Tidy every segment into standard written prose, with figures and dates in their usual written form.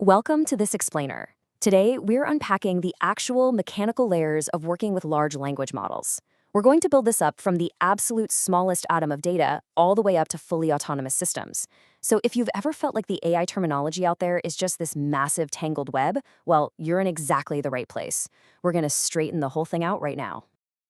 Welcome to this explainer. Today, we're unpacking the actual mechanical layers of working with large language models. We're going to build this up from the absolute smallest atom of data all the way up to fully autonomous systems. So if you've ever felt like the AI terminology out there is just this massive tangled web, well, you're in exactly the right place. We're going to straighten the whole thing out right now.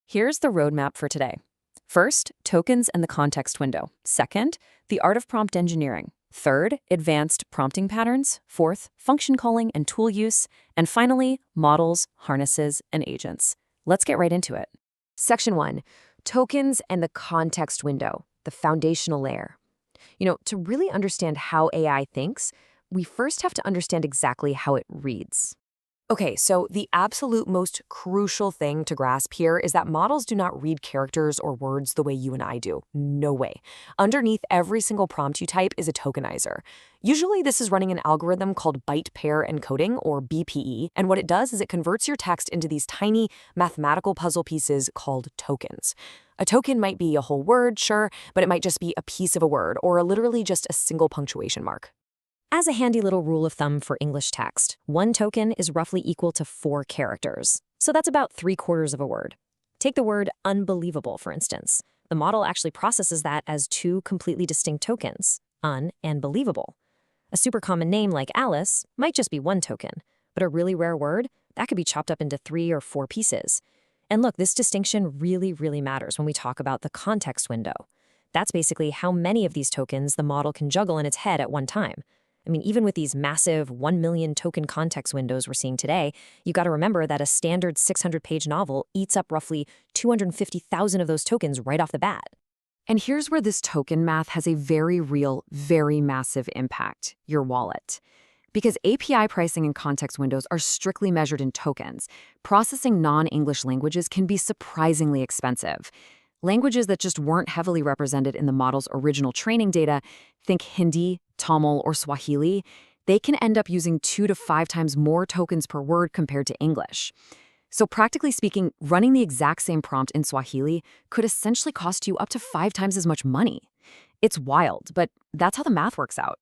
Here's the roadmap for today. First, tokens and the context window. Second, the art of prompt engineering. Third, advanced prompting patterns. Fourth, function calling and tool use. And finally, models, harnesses, and agents. Let's get right into it. Section 1, tokens and the context window, the foundational layer. To really understand how AI thinks, we first have to understand exactly how it reads. Okay, so the absolute most crucial thing to grasp here is that models do not read characters or words the way you and I do. No way. Underneath every single prompt you type is a tokenizer. Usually this is running an algorithm called byte pair encoding, or BPE, and what it does is it converts your text into these tiny mathematical puzzle pieces called tokens. A token might be a whole word, sure, but it might just be a piece of a word, or literally just a single punctuation mark. As a handy little rule of thumb for English text, one token is roughly equal to 4 characters. So that's about 3/4 of a word. Take the word unbelievable, for instance. The model actually processes that as 2 completely distinct tokens, un and believable. A super common name like Alice might just be 1 token, but a really rare word, that could be chopped up into 3 or 4 pieces. And look, this distinction really matters when we talk about the context window. That's basically how many of these tokens the model can juggle in its head at one time. Even with these massive 1 million token context windows we're seeing today, you got to remember that a standard 600-page novel eats up roughly 250,000 of those tokens right off the bat. And here's where this token math has a very real, very massive impact: your wallet. Because API pricing and context windows are strictly measured in tokens, processing non-English languages can be surprisingly expensive. Languages that just weren't heavily represented in the model's original training data, think Hindi, Tamil, or Swahili, they can end up using 2 to 5 times more tokens per word compared to English. So practically speaking, running the exact same prompt in Swahili could essentially cost you up to 5 times as much money. It's wild, but that's how the math works out.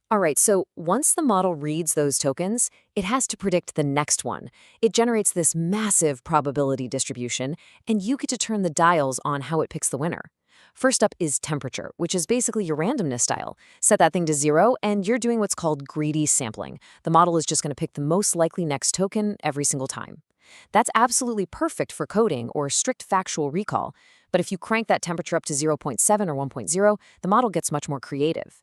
All right, so once the model reads those tokens, it has to predict the next one. It generates this massive probability distribution, and you get to turn the dials on how it picks the winner. First up is temperature, which is basically your randomness dial. Set that thing to 0, and you're doing what's called greedy sampling. The model is just going to pick the most likely next token every single time. That's absolutely perfect for coding or strict factual recall, but if you crank that temperature up to 0.7 or 1.0, the model gets much more creative.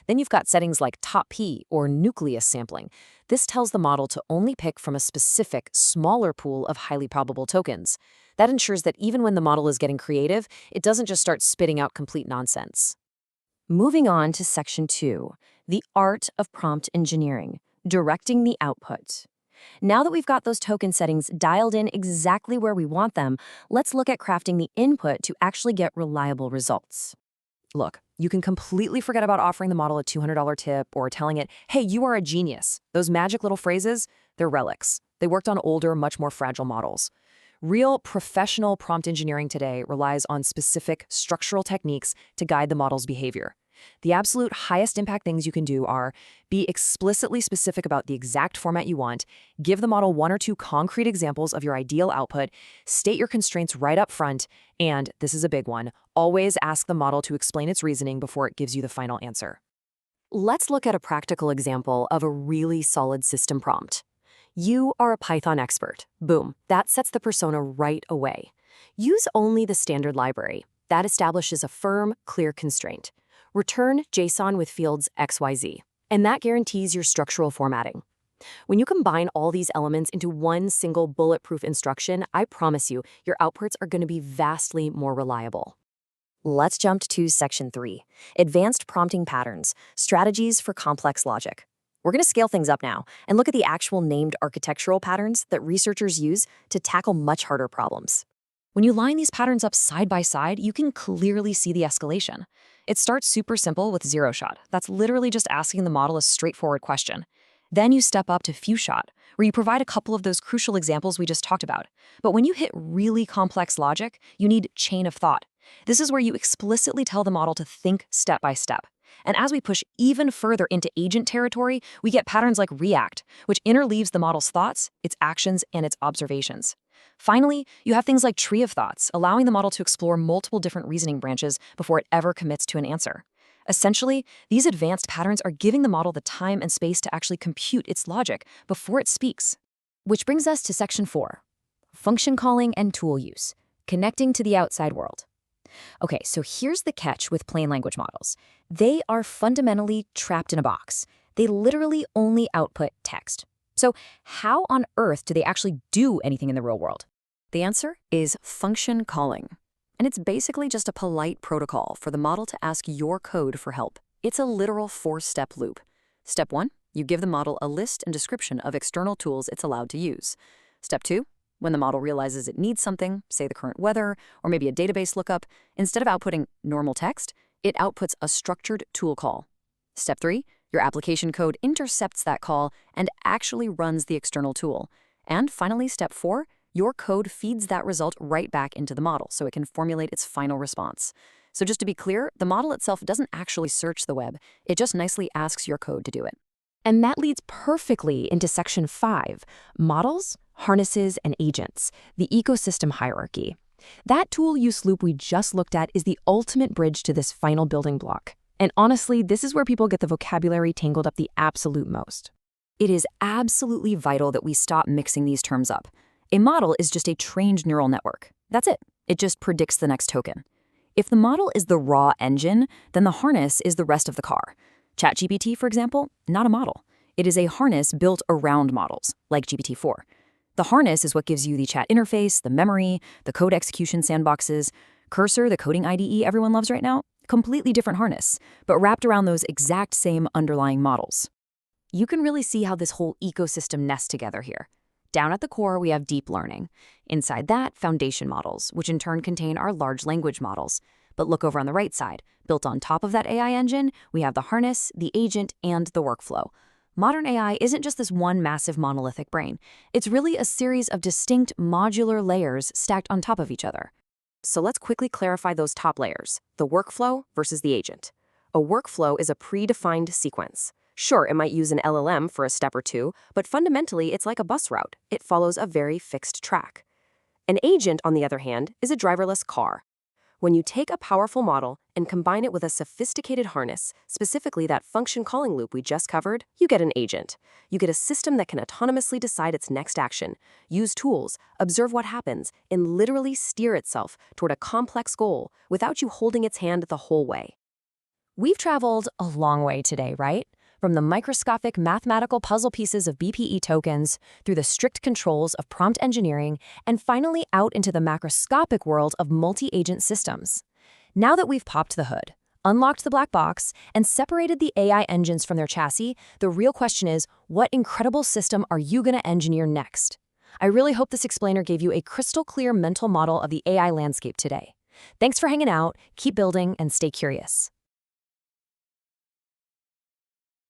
Then you've got settings like top P or nucleus sampling. This tells the model to only pick from a specific, smaller pool of highly probable tokens. That ensures that even when the model is getting creative, it doesn't just start spitting out complete nonsense. Moving on to Section 2, the art of prompt engineering, directing the output. Now that we've got those token settings dialed in exactly where we want them, let's look at crafting the input to actually get reliable results. Look, you can completely forget about offering the model a $200 tip or telling it, hey, you are a genius. Those magic little phrases, they're relics. They worked on older, much more fragile models. Real professional prompt engineering today relies on specific structural techniques to guide the model's behavior. The absolute highest impact things you can do are be explicitly specific about the exact format you want, give the model 1 or 2 concrete examples of your ideal output, state your constraints right up front, and, this is a big one, always ask the model to explain its reasoning before it gives you the final answer. Let's look at a practical example of a really solid system prompt. You are a Python expert. Boom, that sets the persona right away. Use only the standard library. That establishes a firm, clear constraint. Return JSON with fields XYZ, and that guarantees your structural formatting. When you combine all these elements into one single bulletproof instruction, I promise you, your outputs are going to be vastly more reliable. Let's jump to Section 3, advanced prompting patterns, strategies for complex logic. We're going to scale things up now and look at the actual named architectural patterns that researchers use to tackle much harder problems. When you line these patterns up side by side, you can clearly see the escalation. It starts super simple with zero shot. That's literally just asking the model a straightforward question. Then you step up to few shot, where you provide a couple of those crucial examples we just talked about. But when you hit really complex logic, you need chain of thought. This is where you explicitly tell the model to think step by step. And as we push even further into agent territory, we get patterns like React, which interleaves the model's thoughts, its actions, and its observations. Finally, you have things like tree of thoughts, allowing the model to explore multiple different reasoning branches before it ever commits to an answer. Essentially, these advanced patterns are giving the model the time and space to actually compute its logic before it speaks. Which brings us to Section 4, function calling and tool use, connecting to the outside world. Okay, so here's the catch with plain language models. They are fundamentally trapped in a box. They literally only output text. So how on earth do they actually do anything in the real world? The answer is function calling. And it's basically just a polite protocol for the model to ask your code for help. It's a literal 4-step loop. Step 1, you give the model a list and description of external tools it's allowed to use. Step 2, when the model realizes it needs something, say the current weather, or maybe a database lookup, instead of outputting normal text, it outputs a structured tool call. Step 3, your application code intercepts that call and actually runs the external tool. And finally, Step 4, your code feeds that result right back into the model so it can formulate its final response. So just to be clear, the model itself doesn't actually search the web. It just nicely asks your code to do it. And that leads perfectly into Section 5, models, harnesses, and agents, the ecosystem hierarchy. That tool use loop we just looked at is the ultimate bridge to this final building block. And honestly, this is where people get the vocabulary tangled up the absolute most. It is absolutely vital that we stop mixing these terms up. A model is just a trained neural network. That's it. It just predicts the next token. If the model is the raw engine, then the harness is the rest of the car. ChatGPT, for example, not a model. It is a harness built around models, like GPT-4. The harness is what gives you the chat interface, the memory, the code execution sandboxes. Cursor, the coding IDE everyone loves right now, completely different harness, but wrapped around those exact same underlying models. You can really see how this whole ecosystem nests together here. Down at the core, we have deep learning. Inside that, foundation models, which in turn contain our large language models. But look over on the right side. Built on top of that AI engine, we have the harness, the agent, and the workflow. Modern AI isn't just this one massive monolithic brain. It's really a series of distinct modular layers stacked on top of each other. So let's quickly clarify those top layers, the workflow versus the agent. A workflow is a predefined sequence. Sure, it might use an LLM for a step or two, but fundamentally it's like a bus route. It follows a very fixed track. An agent, on the other hand, is a driverless car. When you take a powerful model and combine it with a sophisticated harness, specifically that function calling loop we just covered, you get an agent. You get a system that can autonomously decide its next action, use tools, observe what happens, and literally steer itself toward a complex goal without you holding its hand the whole way. We've traveled a long way today, right? From the microscopic mathematical puzzle pieces of BPE tokens, through the strict controls of prompt engineering, and finally out into the macroscopic world of multi-agent systems. Now that we've popped the hood, unlocked the black box, and separated the AI engines from their chassis, the real question is, what incredible system are you going to engineer next? I really hope this explainer gave you a crystal clear mental model of the AI landscape today. Thanks for hanging out, keep building, and stay curious.